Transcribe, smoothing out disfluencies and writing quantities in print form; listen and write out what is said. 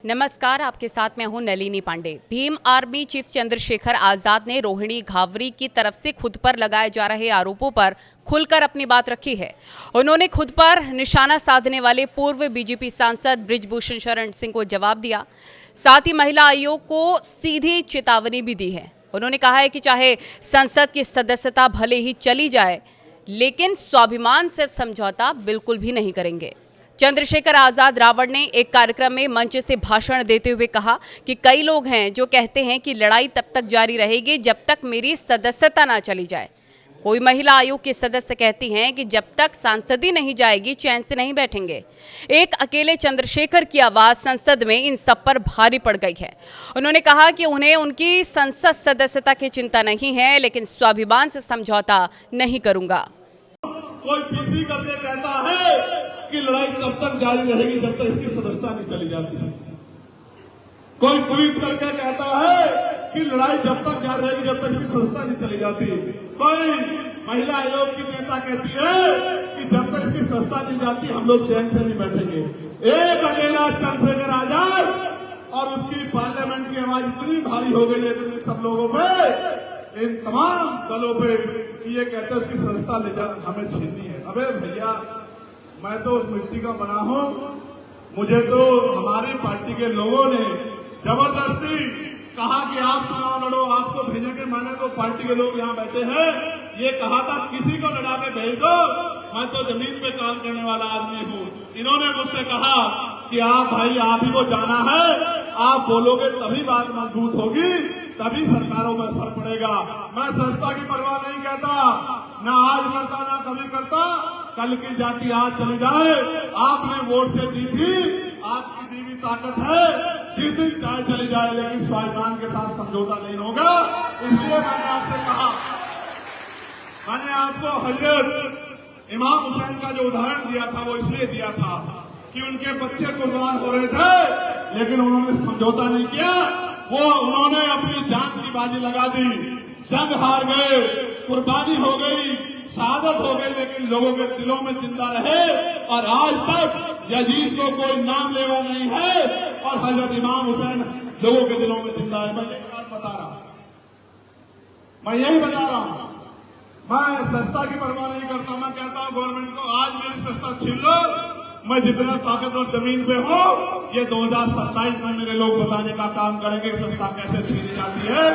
नमस्कार, आपके साथ मैं हूं नलिनी पांडे। भीम आर्मी चीफ चंद्रशेखर आजाद ने रोहिणी घावरी की तरफ से खुद पर लगाए जा रहे आरोपों पर खुलकर अपनी बात रखी है। उन्होंने खुद पर निशाना साधने वाले पूर्व बीजेपी सांसद बृजभूषण शरण सिंह को जवाब दिया। साथ ही महिला आयोग को सीधी चेतावनी भी दी है। उन्होंने कहा है कि चाहे संसद की सदस्यता भले ही चली जाए, लेकिन स्वाभिमान से समझौता बिल्कुल भी नहीं करेंगे। चंद्रशेखर आजाद रावण ने एक कार्यक्रम में मंच से भाषण देते हुए कहा कि कई लोग हैं जो कहते हैं कि लड़ाई तब तक जारी रहेगी जब तक मेरी सदस्यता ना चली जाए। कोई महिला आयोग के सदस्य कहती हैं कि जब तक सांसदी नहीं जाएगी चैन से नहीं बैठेंगे। एक अकेले चंद्रशेखर की आवाज संसद में इन सब पर भारी पड़ गई है। उन्होंने कहा कि उन्हें उनकी संसद सदस्यता की चिंता नहीं है, लेकिन स्वाभिमान से समझौता नहीं करूंगा। कोई पीसी करके कहता है कि लड़ाई तब तक जारी रहेगी जब तक इसकी सदस्यता नहीं चली जाती है। कोई ट्वीट करके कहता है कि लड़ाई जब तक जारी रहेगी जब तक इसकी सदस्यता नहीं चली जाती। कोई महिला आयोग की नेता कहती है कि जब तक इसकी सदस्यता नहीं जाती हम लोग चैन से नहीं बैठेंगे। एक अकेला चंद्रशेखर आजाद और उसकी पार्लियामेंट की आवाज इतनी भारी हो गई है इन सब लोगों पे, इन तमाम दलों पे, कि ये कहते हैं उसकी सदस्यता ले जा हमें छीननी है। अबे भैया, मैं तो उस मिट्टी का बना हूं। मुझे तो हमारी पार्टी के लोगों ने जबरदस्ती कहा कि आप चुनाव लड़ो, आपको भेजेंगे। मैंने तो पार्टी के लोग यहाँ बैठे हैं, ये कहा था किसी को लड़ा के भेज दो, मैं तो जमीन पे काम करने वाला आदमी हूँ। इन्होंने मुझसे कहा कि आप भाई आप ही को जाना है, आप बोलोगे तभी बात मजबूत होगी, तभी सरकारों में असर पड़ेगा। मैं सस्ता की परवाह नहीं करता, ना आज करता ना कभी करता। कल की जाति आज चली जाए, आपने वोट से दी थी, आपकी दीवी ताकत है, जीती चाहे चली जाए, लेकिन स्वाभिमान के साथ समझौता नहीं होगा। इसलिए मैंने आपसे कहा, मैंने आपको हजरत इमाम हुसैन का जो उदाहरण दिया था वो इसलिए दिया था कि उनके बच्चे कुर्बान हो रहे थे, लेकिन उन्होंने समझौता नहीं किया। वो उन्होंने अपनी जान की बाजी लगा दी, जंग हार गए, कुर्बानी हो गई, शहादत हो गई, लेकिन लोगों के दिलों में जिंदा रहे। और आज तक यजीद को कोई नाम लेवा नहीं है और हजरत इमाम हुसैन लोगों के दिलों में जिंदा है। मैं यही बात बता रहा हूं, मैं यही बता रहा हूं। मैं सस्ता की परवाह नहीं करता। मैं कहता हूं गवर्नमेंट को, आज मेरी सस्ता छीन लो, मैं जितना ताकतवर जमीन पे हूं, ये 2027 में मेरे लोग बताने का काम करेंगे सस्ता कैसे छीनी जाती है।